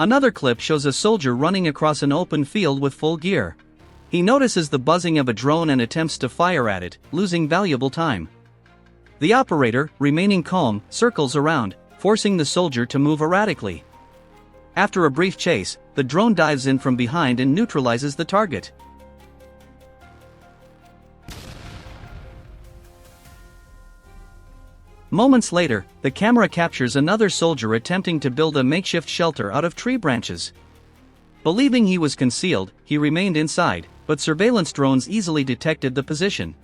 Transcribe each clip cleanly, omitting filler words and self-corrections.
Another clip shows a soldier running across an open field with full gear. He notices the buzzing of a drone and attempts to fire at it, losing valuable time. The operator, remaining calm, circles around, forcing the soldier to move erratically. After a brief chase, the drone dives in from behind and neutralizes the target. Moments later, the camera captures another soldier attempting to build a makeshift shelter out of tree branches. Believing he was concealed, he remained inside, but surveillance drones easily detected the position.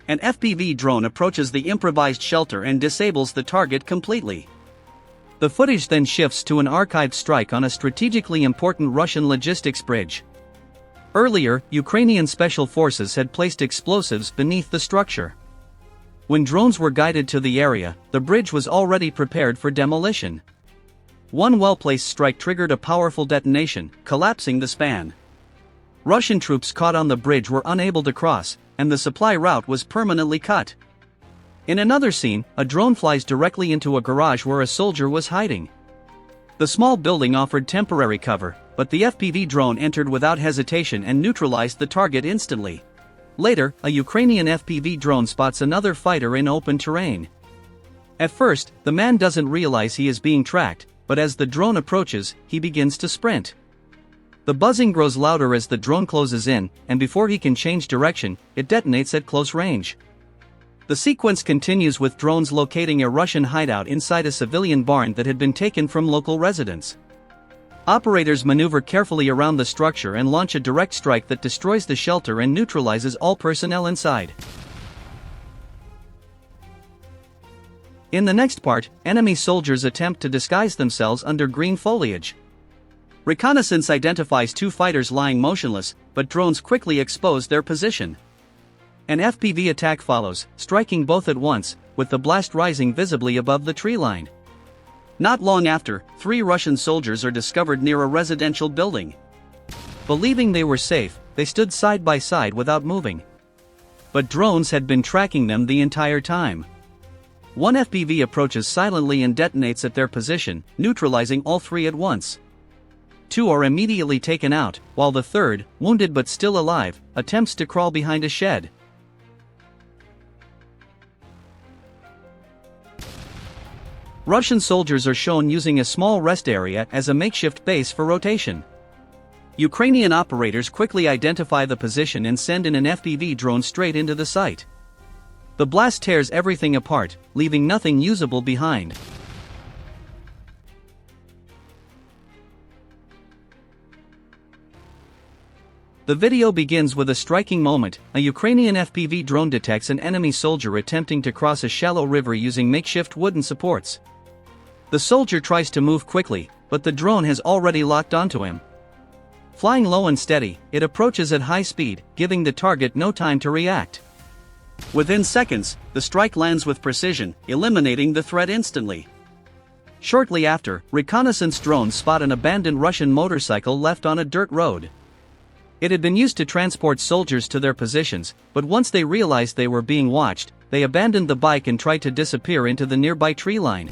An FPV drone approaches the improvised shelter and disables the target completely. The footage then shifts to an archived strike on a strategically important Russian logistics bridge. Earlier, Ukrainian special forces had placed explosives beneath the structure. When drones were guided to the area, the bridge was already prepared for demolition. One well-placed strike triggered a powerful detonation, collapsing the span. Russian troops caught on the bridge were unable to cross, and the supply route was permanently cut. In another scene, a drone flies directly into a garage where a soldier was hiding. The small building offered temporary cover, but the FPV drone entered without hesitation and neutralized the target instantly. Later, a Ukrainian FPV drone spots another fighter in open terrain. At first, the man doesn't realize he is being tracked, but as the drone approaches, he begins to sprint. The buzzing grows louder as the drone closes in, and before he can change direction, it detonates at close range. The sequence continues with drones locating a Russian hideout inside a civilian barn that had been taken from local residents. Operators maneuver carefully around the structure and launch a direct strike that destroys the shelter and neutralizes all personnel inside. In the next part, enemy soldiers attempt to disguise themselves under green foliage. Reconnaissance identifies two fighters lying motionless, but drones quickly expose their position. An FPV attack follows, striking both at once, with the blast rising visibly above the tree line. Not long after, 3 Russian soldiers are discovered near a residential building. Believing they were safe, they stood side by side without moving. But drones had been tracking them the entire time. One FPV approaches silently and detonates at their position, neutralizing all 3 at once. 2 are immediately taken out, while the third, wounded but still alive, attempts to crawl behind a shed. Russian soldiers are shown using a small rest area as a makeshift base for rotation. Ukrainian operators quickly identify the position and send in an FPV drone straight into the site. The blast tears everything apart, leaving nothing usable behind. The video begins with a striking moment. A Ukrainian FPV drone detects an enemy soldier attempting to cross a shallow river using makeshift wooden supports. The soldier tries to move quickly, but the drone has already locked onto him. Flying low and steady, it approaches at high speed, giving the target no time to react. Within seconds, the strike lands with precision, eliminating the threat instantly. Shortly after, reconnaissance drones spot an abandoned Russian motorcycle left on a dirt road. It had been used to transport soldiers to their positions, but once they realized they were being watched, they abandoned the bike and tried to disappear into the nearby tree line.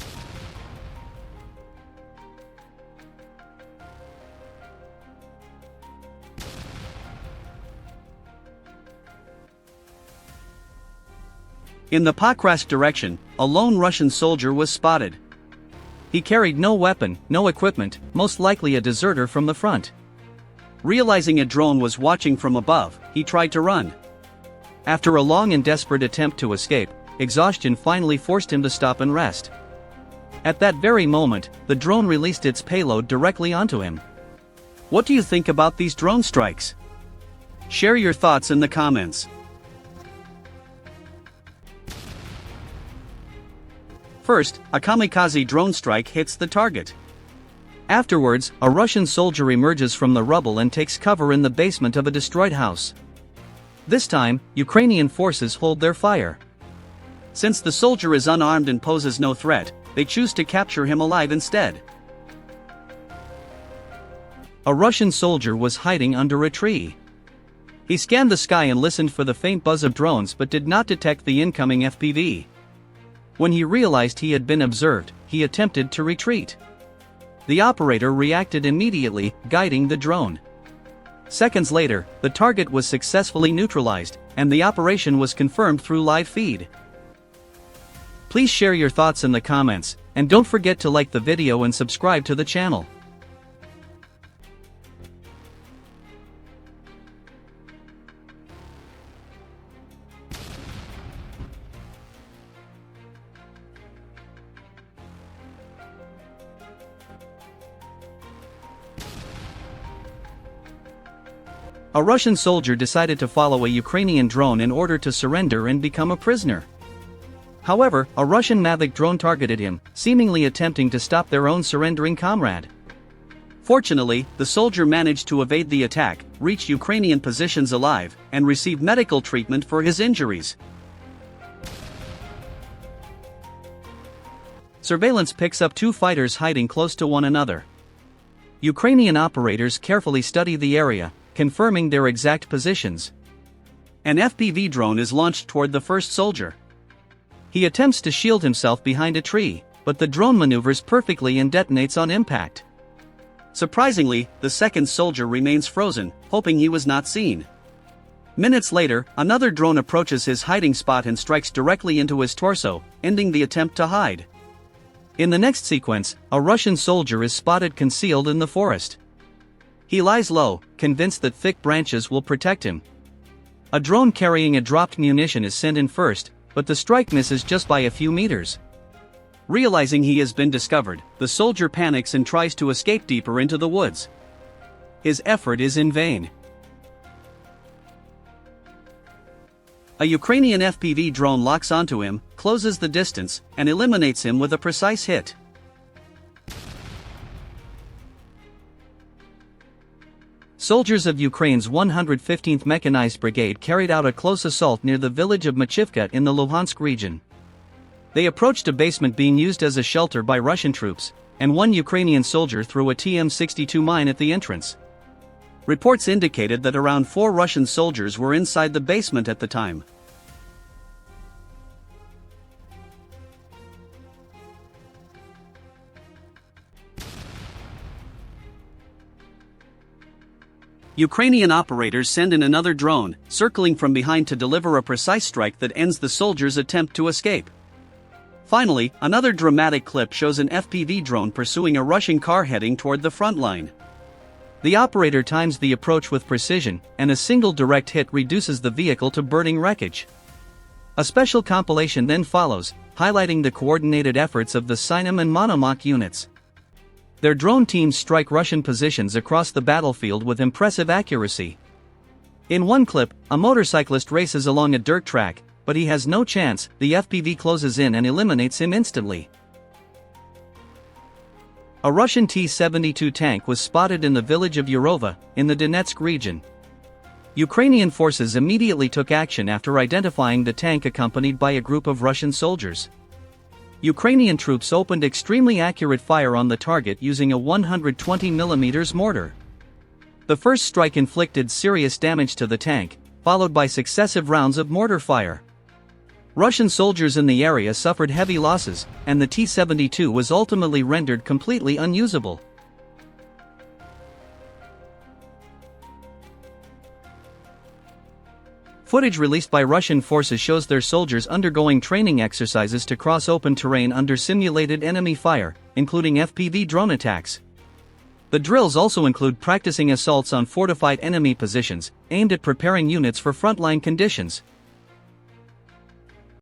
In the Pokrovsk direction, a lone Russian soldier was spotted. He carried no weapon, no equipment, most likely a deserter from the front. Realizing a drone was watching from above, he tried to run. After a long and desperate attempt to escape, exhaustion finally forced him to stop and rest. At that very moment, the drone released its payload directly onto him. What do you think about these drone strikes? Share your thoughts in the comments. First, a kamikaze drone strike hits the target. Afterwards, a Russian soldier emerges from the rubble and takes cover in the basement of a destroyed house. This time, Ukrainian forces hold their fire. Since the soldier is unarmed and poses no threat, they choose to capture him alive instead. A Russian soldier was hiding under a tree. He scanned the sky and listened for the faint buzz of drones but did not detect the incoming FPV. When he realized he had been observed, he attempted to retreat. The operator reacted immediately, guiding the drone. Seconds later, the target was successfully neutralized, and the operation was confirmed through live feed. Please share your thoughts in the comments, and don't forget to like the video and subscribe to the channel. A Russian soldier decided to follow a Ukrainian drone in order to surrender and become a prisoner. However, a Russian Mavic drone targeted him, seemingly attempting to stop their own surrendering comrade. Fortunately, the soldier managed to evade the attack, reach Ukrainian positions alive, and receive medical treatment for his injuries. Surveillance picks up two fighters hiding close to one another. Ukrainian operators carefully study the area, confirming their exact positions. An FPV drone is launched toward the first soldier. He attempts to shield himself behind a tree, but the drone maneuvers perfectly and detonates on impact. Surprisingly, the second soldier remains frozen, hoping he was not seen. Minutes later, another drone approaches his hiding spot and strikes directly into his torso, ending the attempt to hide. In the next sequence, a Russian soldier is spotted concealed in the forest. He lies low, convinced that thick branches will protect him. A drone carrying a dropped munition is sent in first, but the strike misses just by a few meters. Realizing he has been discovered, the soldier panics and tries to escape deeper into the woods. His effort is in vain. A Ukrainian FPV drone locks onto him, closes the distance, and eliminates him with a precise hit. Soldiers of Ukraine's 115th Mechanized Brigade carried out a close assault near the village of Machivka in the Luhansk region. They approached a basement being used as a shelter by Russian troops, and one Ukrainian soldier threw a TM-62 mine at the entrance. Reports indicated that around 4 Russian soldiers were inside the basement at the time. Ukrainian operators send in another drone, circling from behind to deliver a precise strike that ends the soldier's attempt to escape. Finally, another dramatic clip shows an FPV drone pursuing a Russian car heading toward the front line. The operator times the approach with precision, and a single direct hit reduces the vehicle to burning wreckage. A special compilation then follows, highlighting the coordinated efforts of the Sinem and Monomach units. Their drone teams strike Russian positions across the battlefield with impressive accuracy. In one clip, a motorcyclist races along a dirt track, but he has no chance. The FPV closes in and eliminates him instantly. A Russian T-72 tank was spotted in the village of Urova, in the Donetsk region. Ukrainian forces immediately took action after identifying the tank accompanied by a group of Russian soldiers. Ukrainian troops opened extremely accurate fire on the target using a 120mm mortar. The first strike inflicted serious damage to the tank, followed by successive rounds of mortar fire. Russian soldiers in the area suffered heavy losses, and the T-72 was ultimately rendered completely unusable. Footage released by Russian forces shows their soldiers undergoing training exercises to cross open terrain under simulated enemy fire, including FPV drone attacks. The drills also include practicing assaults on fortified enemy positions, aimed at preparing units for frontline conditions.